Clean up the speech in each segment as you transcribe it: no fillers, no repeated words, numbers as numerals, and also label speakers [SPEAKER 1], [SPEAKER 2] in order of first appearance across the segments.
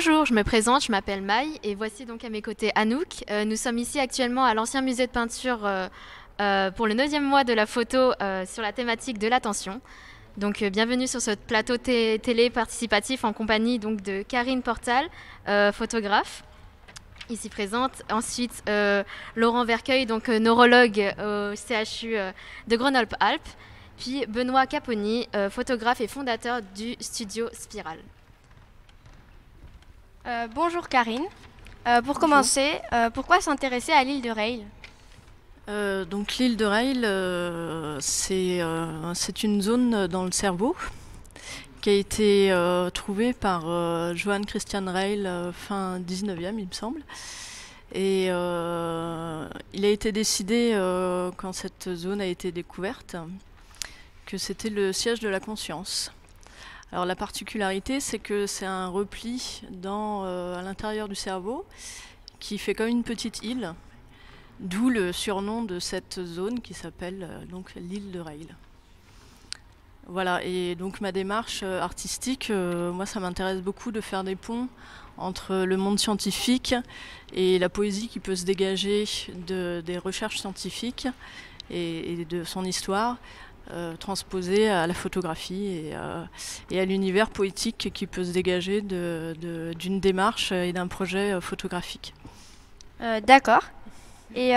[SPEAKER 1] Bonjour, je me présente, je m'appelle Maï et voici donc à mes côtés Anouk. Nous sommes ici actuellement à l'ancien musée de peinture pour le 9e mois de la photo sur la thématique de l'attention. Donc bienvenue sur ce plateau télé participatif en compagnie donc de Karine Portal, photographe, ici présente. Ensuite Laurent Vercueil, donc neurologue au CHU de Grenoble-Alpes. Puis Benoît Caponi, photographe et fondateur du studio Spiral.
[SPEAKER 2] Bonjour Karine. Pour commencer, pourquoi s'intéresser à l'île de Rail?
[SPEAKER 3] Donc l'île de Rail, c'est une zone dans le cerveau qui a été trouvée par Johann Christian Rail fin 19e, il me semble. Et il a été décidé, quand cette zone a été découverte, que c'était le siège de la conscience. Alors la particularité, c'est que c'est un repli à l'intérieur du cerveau qui fait comme une petite île, d'où le surnom de cette zone qui s'appelle donc l'île de Rail. Voilà, et donc ma démarche artistique, moi ça m'intéresse beaucoup de faire des ponts entre le monde scientifique et la poésie qui peut se dégager des recherches scientifiques et de son histoire. Transposé à la photographie et à l'univers poétique qui peut se dégager d'une démarche et d'un projet photographique.
[SPEAKER 2] D'accord. Et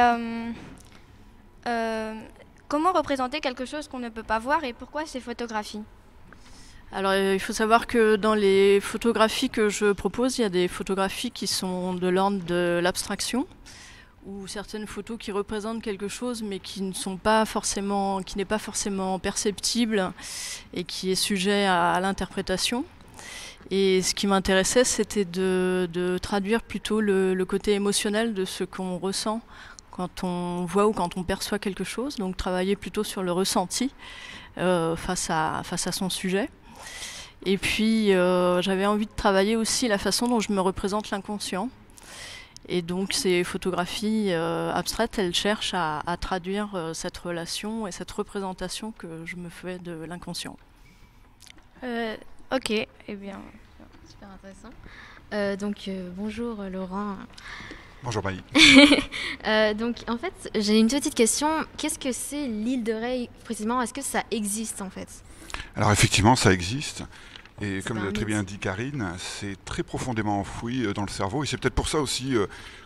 [SPEAKER 2] comment représenter quelque chose qu'on ne peut pas voir et pourquoi ces photographies?
[SPEAKER 3] Alors il faut savoir que dans les photographies que je propose, il y a des photographies qui sont de l'ordre de l'abstraction, ou certaines photos qui représentent quelque chose mais qui n'est pas forcément perceptible et qui est sujet à l'interprétation. Et ce qui m'intéressait, c'était de traduire plutôt le côté émotionnel de ce qu'on ressent quand on voit ou quand on perçoit quelque chose, donc travailler plutôt sur le ressenti face à son sujet. Et puis j'avais envie de travailler aussi la façon dont je me représente l'inconscient. Et donc ces photographies abstraites, elles cherchent à traduire cette relation et cette représentation que je me fais de l'inconscient.
[SPEAKER 2] Ok, eh bien.
[SPEAKER 1] Super intéressant. Bonjour Laurent.
[SPEAKER 4] Bonjour Maï.
[SPEAKER 1] Donc en fait, j'ai une petite question. Qu'est-ce que c'est l'île de Rail précisément? Est-ce que ça existe en fait?
[SPEAKER 4] Alors effectivement, ça existe. Et
[SPEAKER 1] C'est
[SPEAKER 4] comme l'a très bien dit Karine, c'est très profondément enfoui dans le cerveau. Et c'est peut-être pour ça aussi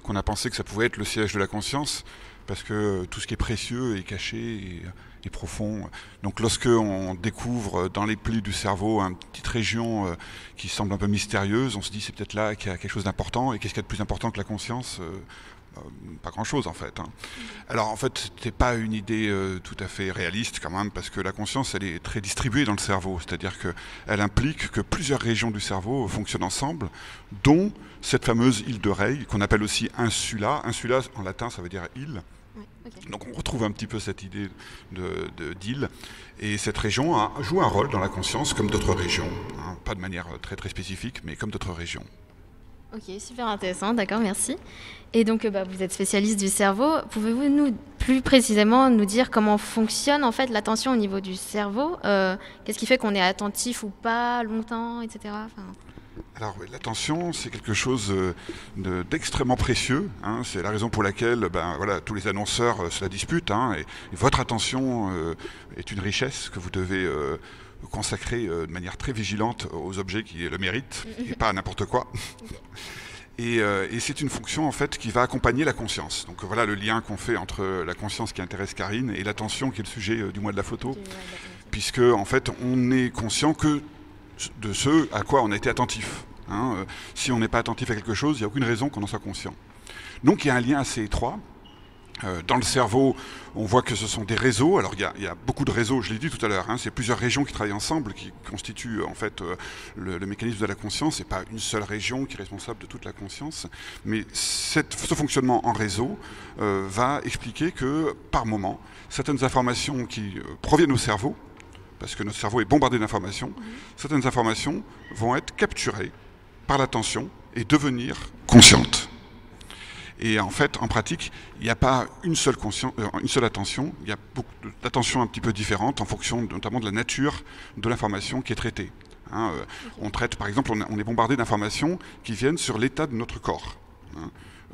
[SPEAKER 4] qu'on a pensé que ça pouvait être le siège de la conscience, parce que tout ce qui est précieux est caché et profond. Donc lorsque on découvre dans les plis du cerveau une petite région qui semble un peu mystérieuse, on se dit c'est peut-être là qu'il y a quelque chose d'important. Et qu'est-ce qu'il y a de plus important que la conscience? Pas grand-chose en fait. Alors en fait, c'était pas une idée tout à fait réaliste quand même, parce que la conscience, elle est très distribuée dans le cerveau, c'est-à-dire qu'elle implique que plusieurs régions du cerveau fonctionnent ensemble, dont cette fameuse île de Rail, qu'on appelle aussi insula. Insula en latin, ça veut dire île.
[SPEAKER 1] Oui, okay.
[SPEAKER 4] Donc on retrouve un petit peu cette idée d'île, et cette région joue un rôle dans la conscience comme d'autres régions, pas de manière très très spécifique, mais comme d'autres régions.
[SPEAKER 1] Ok, super intéressant, d'accord, merci. Et donc, vous êtes spécialiste du cerveau. Pouvez-vous plus précisément nous dire comment fonctionne en fait l'attention au niveau du cerveau? Qu'est-ce qui fait qu'on est attentif ou pas longtemps, etc.
[SPEAKER 4] Alors l'attention, c'est quelque chose d'extrêmement précieux. C'est la raison pour laquelle tous les annonceurs se la disputent. Et votre attention est une richesse que vous devez consacrer de manière très vigilante aux objets qui le méritent et pas à n'importe quoi. Et c'est une fonction en fait qui va accompagner la conscience. Donc voilà le lien qu'on fait entre la conscience qui intéresse Karine et l'attention qui est le sujet du mois de la photo, puisque en fait on est conscient que de ce à quoi on a été attentif. Si on n'est pas attentif à quelque chose, il n'y a aucune raison qu'on en soit conscient. Donc il y a un lien assez étroit. Dans le cerveau, on voit que ce sont des réseaux. Alors il y a beaucoup de réseaux, je l'ai dit tout à l'heure, c'est plusieurs régions qui travaillent ensemble, qui constituent en fait le mécanisme de la conscience. C'est pas une seule région qui est responsable de toute la conscience, mais ce fonctionnement en réseau va expliquer que par moment, certaines informations qui proviennent au cerveau, parce que notre cerveau est bombardé d'informations, certaines informations vont être capturées par l'attention et devenir conscientes. Et en fait, en pratique, il n'y a pas une seule attention, il y a beaucoup d'attentions un petit peu différentes en fonction notamment de la nature de l'information qui est traitée. Hein, on traite, par exemple, on est bombardé d'informations qui viennent sur l'état de notre corps. Hein.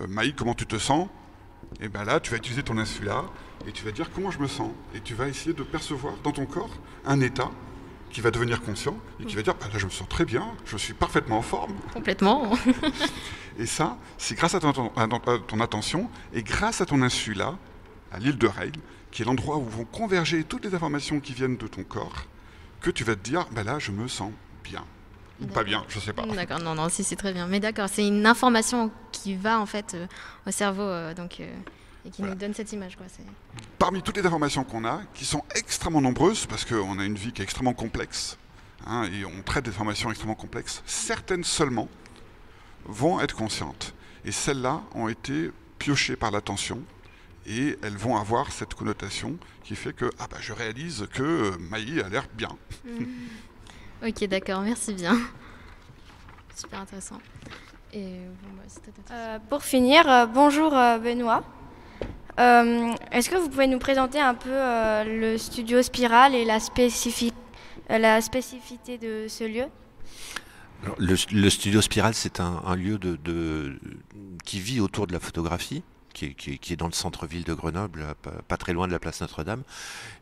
[SPEAKER 4] Maï, comment tu te sens? Et bien là, tu vas utiliser ton insula et tu vas dire comment je me sens. Et tu vas essayer de percevoir dans ton corps un état qui va devenir conscient et qui va dire, bah là je me sens très bien, je suis parfaitement en forme.
[SPEAKER 1] Complètement.
[SPEAKER 4] Et ça, c'est grâce à ton attention et grâce à ton insula, à l'île de Rayl, qui est l'endroit où vont converger toutes les informations qui viennent de ton corps, que tu vas te dire, bah là je me sens bien. Ou pas bien, je sais pas.
[SPEAKER 1] D'accord, non, si c'est très bien. Mais d'accord, c'est une information qui va en fait au cerveau et qui nous donne cette image, quoi.
[SPEAKER 4] Parmi toutes les informations qu'on a, qui sont extrêmement nombreuses, parce qu'on a une vie qui est extrêmement complexe, hein, et on traite des informations extrêmement complexes, certaines seulement vont être conscientes. Et celles-là ont été piochées par l'attention, et elles vont avoir cette connotation qui fait que je réalise que Maï a l'air bien.
[SPEAKER 1] Ok, d'accord, merci bien. Super intéressant. Et
[SPEAKER 2] pour finir, bonjour Benoît. Est-ce que vous pouvez nous présenter un peu le studio Spiral et la spécificité de ce lieu?
[SPEAKER 5] Alors, le studio Spiral, c'est un lieu qui vit autour de la photographie, qui est dans le centre-ville de Grenoble, pas très loin de la place Notre-Dame,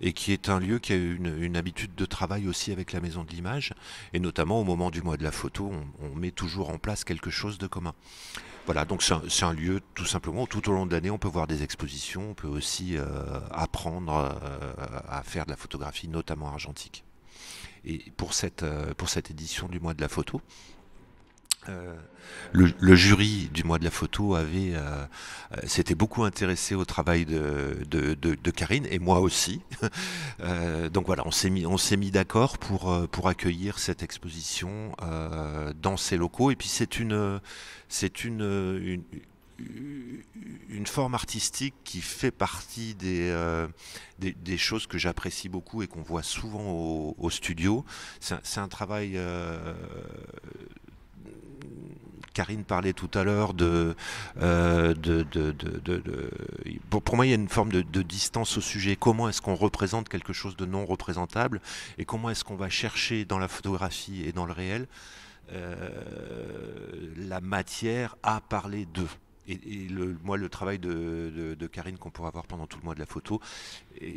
[SPEAKER 5] et qui est un lieu qui a une habitude de travail aussi avec la Maison de l'Image, et notamment au moment du mois de la photo, on met toujours en place quelque chose de commun. Voilà, donc c'est un lieu tout simplement où tout au long de l'année on peut voir des expositions, on peut aussi apprendre à faire de la photographie, notamment argentique. Et pour cette édition du mois de la photo, le jury du mois de la photo s'était beaucoup intéressé au travail de Karine, et moi aussi. Donc voilà, on s'est mis d'accord pour accueillir cette exposition dans ces locaux. Et puis c'est une forme artistique qui fait partie des choses que j'apprécie beaucoup et qu'on voit souvent au studio. C'est un travail... Karine parlait tout à l'heure pour moi il y a une forme de distance au sujet. Comment est-ce qu'on représente quelque chose de non représentable, et comment est-ce qu'on va chercher dans la photographie et dans le réel la matière à parler d'eux. Et le travail de Karine qu'on pourra voir pendant tout le mois de la photo,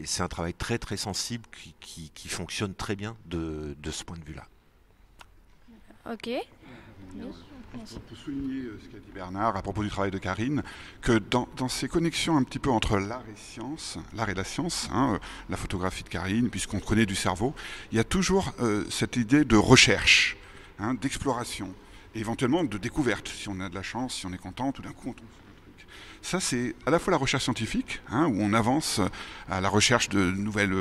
[SPEAKER 5] c'est un travail très très sensible qui fonctionne très bien de ce point de vue-là.
[SPEAKER 2] Ok.
[SPEAKER 4] On peut souligner ce qu'a dit Bernard à propos du travail de Karine, que dans ces connexions un petit peu entre l'art et la science, hein, la photographie de Karine, puisqu'on connaît du cerveau, il y a toujours cette idée de recherche, hein, d'exploration, et éventuellement de découverte, si on a de la chance, si on est content, tout d'un coup on tombe sur un truc. Ça, c'est à la fois la recherche scientifique, hein, où on avance à la recherche de nouvelles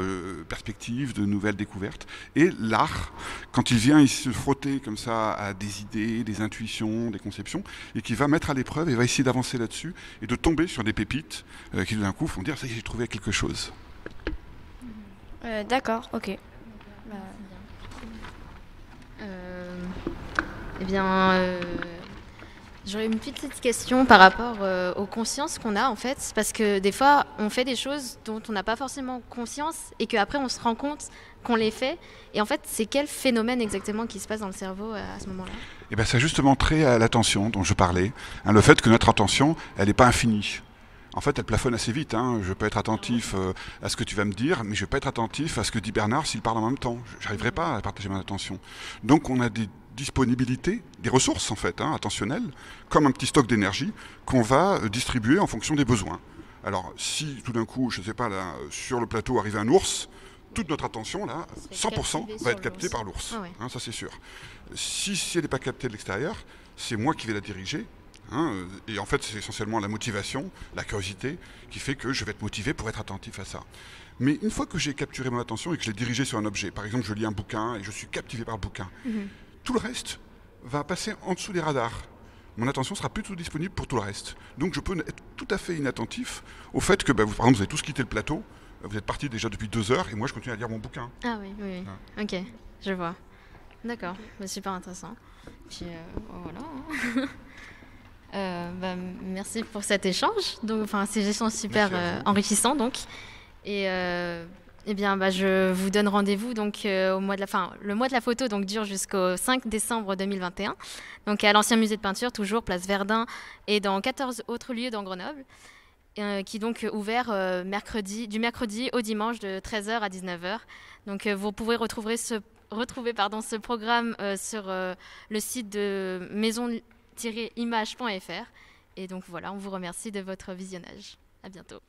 [SPEAKER 4] perspectives, de nouvelles découvertes, et l'art, quand il vient ici se frotter comme ça à des idées, des intuitions, des conceptions, et qui va mettre à l'épreuve et va essayer d'avancer là-dessus, et de tomber sur des pépites qui d'un coup font dire, ça y est, j'ai trouvé quelque chose.
[SPEAKER 2] D'accord, ok.
[SPEAKER 1] J'aurais une petite question par rapport aux consciences qu'on a en fait, parce que des fois on fait des choses dont on n'a pas forcément conscience et qu'après on se rend compte qu'on les fait. Et en fait, c'est quel phénomène exactement qui se passe dans le cerveau à ce moment-là?
[SPEAKER 4] Eh bien, c'est justement trait à l'attention dont je parlais, hein, le fait que notre attention, elle n'est pas infinie. En fait, elle plafonne assez vite. Hein. Je peux être attentif à ce que tu vas me dire, mais je ne vais pas être attentif à ce que dit Bernard s'il parle en même temps. Je n'arriverai pas à partager mon attention. Donc, on a des disponibilités, des ressources en fait, hein, attentionnelles, comme un petit stock d'énergie qu'on va distribuer en fonction des besoins. Alors, si tout d'un coup, je ne sais pas, là, sur le plateau arrive un ours, toute notre attention, là, 100% va être captée par l'ours. Ah ouais. Hein, ça, c'est sûr. Si elle n'est pas captée de l'extérieur, c'est moi qui vais la diriger. Hein, et en fait, c'est essentiellement la motivation, la curiosité, qui fait que je vais être motivé pour être attentif à ça. Mais une fois que j'ai capturé mon attention et que je l'ai dirigé sur un objet, par exemple, je lis un bouquin et je suis captivé par le bouquin, tout le reste va passer en dessous des radars. Mon attention sera plus tout disponible pour tout le reste. Donc je peux être tout à fait inattentif au fait que, par exemple, vous avez tous quitté le plateau, vous êtes partis déjà depuis 2 heures et moi je continue à lire mon bouquin.
[SPEAKER 1] Ah oui. Ah. Ok, je vois. D'accord, super intéressant. Puis voilà. Merci pour cet échange. Donc, ces échanges super enrichissants donc. Et Eh bien, je vous donne rendez-vous donc le mois de la photo donc dure jusqu'au 5 décembre 2021. Donc à l'ancien musée de peinture, toujours place Verdun, et dans 14 autres lieux dans Grenoble, qui est donc ouvert du mercredi au dimanche de 13h à 19h. Donc vous pourrez retrouver ce programme sur le site de maison-image.fr. Et donc voilà, on vous remercie de votre visionnage. À bientôt.